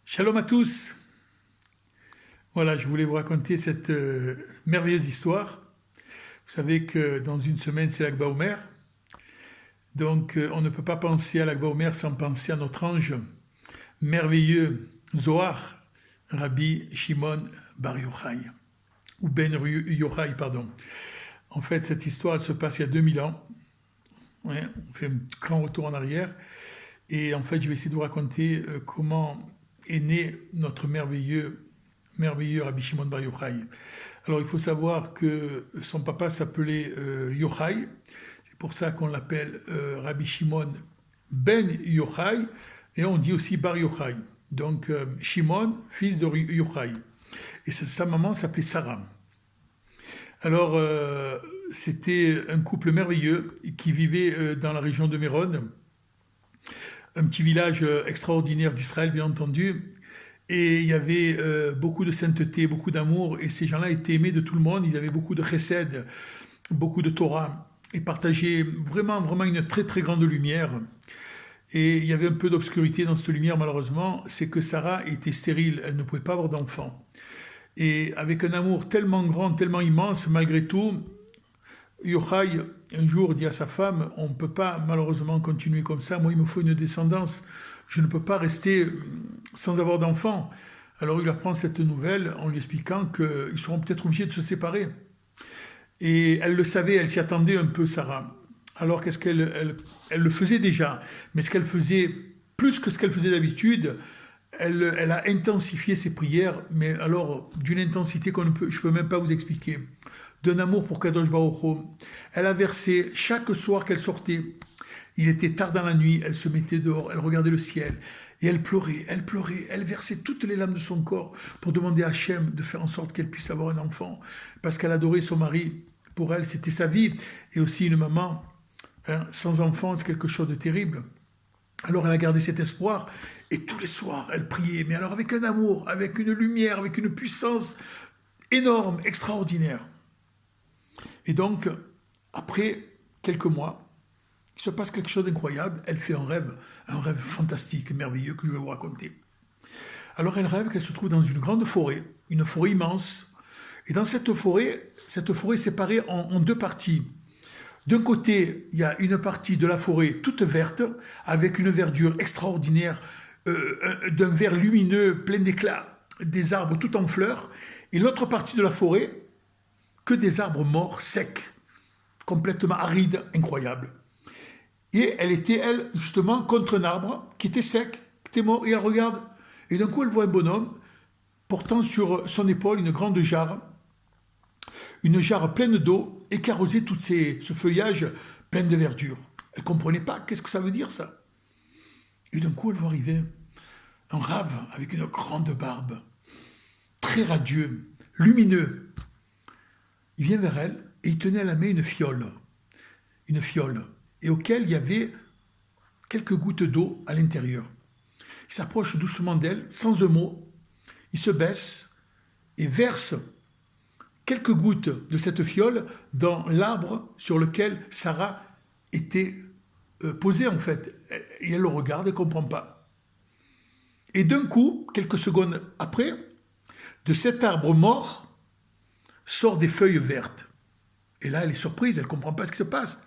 Shalom à tous. Voilà, je voulais vous raconter cette merveilleuse histoire. Vous savez que dans une semaine, c'est l'Akba Omer. Donc, on ne peut pas penser à l'Akba Omer sans penser à notre ange merveilleux Zohar, Rabbi Shimon Bar Yochai, ou Ben Yochai, pardon. En fait, cette histoire, elle se passe il y a 2000 ans. Ouais, on fait un grand retour en arrière. Et en fait, je vais essayer de vous raconter comment est né notre merveilleux Rabbi Shimon Bar Yochai. Alors il faut savoir que son papa s'appelait Yochai, c'est pour ça qu'on l'appelle Rabbi Shimon ben Yochai, et on dit aussi Bar Yochai. Donc Shimon, fils de Yochai. Et sa maman s'appelait Sarah. Alors c'était un couple merveilleux qui vivait dans la région de Méron, un petit village extraordinaire d'Israël bien entendu. Et il y avait beaucoup de sainteté, beaucoup d'amour, et ces gens-là étaient aimés de tout le monde. Ils avaient beaucoup de chesed, beaucoup de Torah, et partageaient vraiment, vraiment une très, très grande lumière. Et il y avait un peu d'obscurité dans cette lumière, malheureusement, c'est que Sarah était stérile, elle ne pouvait pas avoir d'enfant. Et avec un amour tellement grand, tellement immense, malgré tout, Yochai, un jour, dit à sa femme, on ne peut pas malheureusement continuer comme ça, moi il me faut une descendance, je ne peux pas rester sans avoir d'enfant. Alors il apprend cette nouvelle en lui expliquant qu'ils seront peut-être obligés de se séparer. Et elle le savait, elle s'y attendait un peu, Sarah. Alors qu'est-ce elle le faisait déjà, mais ce qu'elle faisait, plus que ce qu'elle faisait d'habitude, elle a intensifié ses prières, mais alors d'une intensité je ne peux même pas vous expliquer. D'un amour pour Kadosh Baruch Hu. Elle a versé chaque soir qu'elle sortait. Il était tard dans la nuit, elle se mettait dehors, elle regardait le ciel et elle pleurait, elle versait toutes les larmes de son corps pour demander à Hachem de faire en sorte qu'elle puisse avoir un enfant parce qu'elle adorait son mari. Pour elle, c'était sa vie et aussi une maman hein, sans enfant, c'est quelque chose de terrible. Alors elle a gardé cet espoir et tous les soirs elle priait, mais alors avec un amour, avec une lumière, avec une puissance énorme, extraordinaire. Et donc, après quelques mois, il se passe quelque chose d'incroyable. Elle fait un rêve fantastique, merveilleux que je vais vous raconter. Alors elle rêve qu'elle se trouve dans une forêt immense. Et dans cette forêt est séparée en deux parties. D'un côté, il y a une partie de la forêt toute verte, avec une verdure extraordinaire, d'un vert lumineux, plein d'éclat, des arbres tout en fleurs. Et l'autre partie de la forêt, que des arbres morts, secs, complètement arides, incroyables. Et elle était, elle, justement, contre un arbre qui était sec, qui était mort, et elle regarde. Et d'un coup, elle voit un bonhomme portant sur son épaule une jarre pleine d'eau, et qui arrosait ce feuillage plein de verdure. Elle ne comprenait pas, qu'est-ce que ça veut dire ça? Et d'un coup, elle voit arriver un rave avec une grande barbe, très radieux, lumineux. Il vient vers elle, et il tenait à la main une fiole, et auquel il y avait quelques gouttes d'eau à l'intérieur. Il s'approche doucement d'elle, sans un mot, il se baisse et verse quelques gouttes de cette fiole dans l'arbre sur lequel Sarah était posée en fait. Et elle le regarde et ne comprend pas. Et d'un coup, quelques secondes après, de cet arbre mort sort des feuilles vertes. Et là, elle est surprise, elle ne comprend pas ce qui se passe.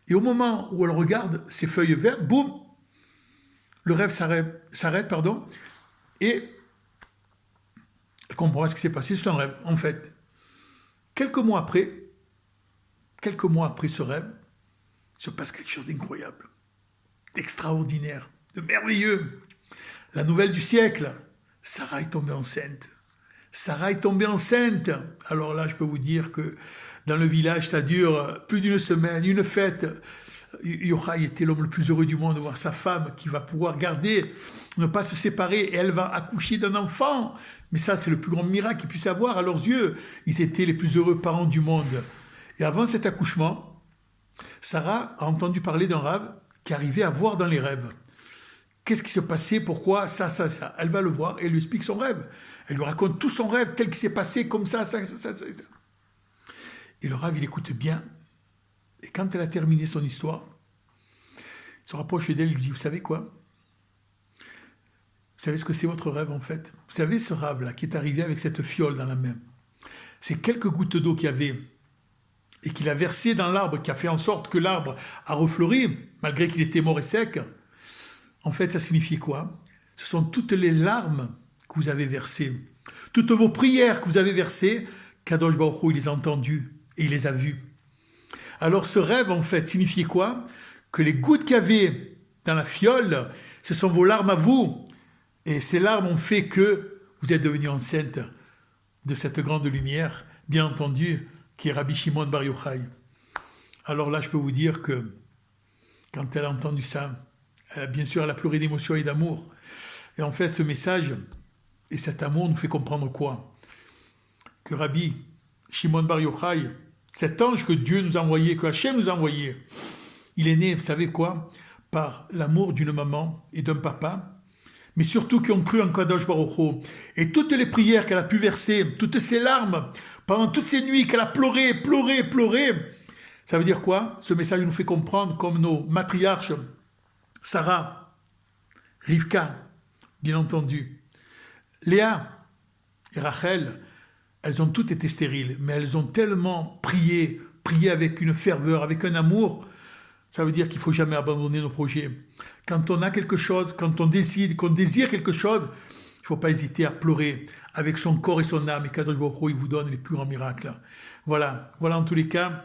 Et au moment où elle regarde ces feuilles vertes, boum, le rêve s'arrête, pardon, et elle comprend ce qui s'est passé, c'est un rêve, en fait. Quelques mois après ce rêve, il se passe quelque chose d'incroyable, d'extraordinaire, de merveilleux. La nouvelle du siècle, Sarah est tombée enceinte. Sarah est tombée enceinte. Alors là, je peux vous dire que dans le village, ça dure plus d'une semaine, une fête. Yochai était l'homme le plus heureux du monde de voir sa femme qui va pouvoir garder, ne pas se séparer, et elle va accoucher d'un enfant. Mais ça, c'est le plus grand miracle qu'ils puissent avoir à leurs yeux. Ils étaient les plus heureux parents du monde. Et avant cet accouchement, Sarah a entendu parler d'un rave qui arrivait à voir dans les rêves. Qu'est-ce qui se passait, pourquoi, ça. Elle va le voir et lui explique son rêve. Elle lui raconte tout son rêve tel qu'il s'est passé, comme ça. Et le rave, il écoute bien. Et quand elle a terminé son histoire, il se rapproche d'elle et lui dit, vous savez quoi? Vous savez ce que c'est votre rêve en fait? Vous savez ce rêve-là qui est arrivé avec cette fiole dans la main? C'est quelques gouttes d'eau qu'il y avait et qu'il a versé dans l'arbre, qui a fait en sorte que l'arbre a refleuri, malgré qu'il était mort et sec. En fait, ça signifie quoi? Ce sont toutes les larmes que vous avez versées, toutes vos prières que vous avez versées, Kadosh Baruch Hu, il les a entendues et il les a vues. Alors ce rêve, en fait, signifiait quoi? Que les gouttes qu'il y avait dans la fiole, ce sont vos larmes à vous. Et ces larmes ont fait que vous êtes devenu enceinte de cette grande lumière, bien entendu, qui est Rabbi Shimon Bar Yochai. Alors là, je peux vous dire que quand elle a entendu ça, bien sûr, elle a pleuré d'émotion et d'amour. Et en fait, ce message et cet amour nous fait comprendre quoi? Que Rabbi Shimon Bar Yochai, cet ange que Dieu nous a envoyé, que Hachem nous a envoyé, il est né, vous savez quoi? Par l'amour d'une maman et d'un papa, mais surtout qui ont cru en Kadosh Baruch Hu. Et toutes les prières qu'elle a pu verser, toutes ces larmes, pendant toutes ces nuits qu'elle a pleuré, ça veut dire quoi? Ce message nous fait comprendre comme nos matriarches, Sarah, Rivka, bien entendu, Léa et Rachel, elles ont toutes été stériles, mais elles ont tellement prié avec une ferveur, avec un amour. Ça veut dire qu'il ne faut jamais abandonner nos projets. Quand on a quelque chose, quand on décide, qu'on désire quelque chose, il ne faut pas hésiter à pleurer avec son corps et son âme. Et Kadosh Baruch Hu, il vous donne les plus grands miracles. Voilà en tous les cas,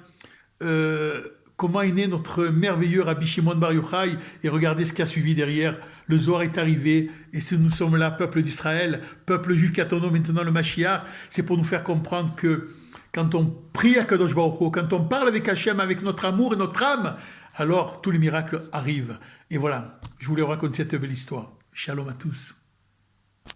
comment est né notre merveilleux Rabbi Shimon Bar Yochai. Et regardez ce qui a suivi derrière. Le Zohar est arrivé, et si nous sommes là, peuple d'Israël, peuple juif qui attendons maintenant le Mashiach, c'est pour nous faire comprendre que quand on prie à Kadosh Baruch Hu, quand on parle avec Hachem, avec notre amour et notre âme, alors tous les miracles arrivent. Et voilà, je voulais vous raconter cette belle histoire. Shalom à tous.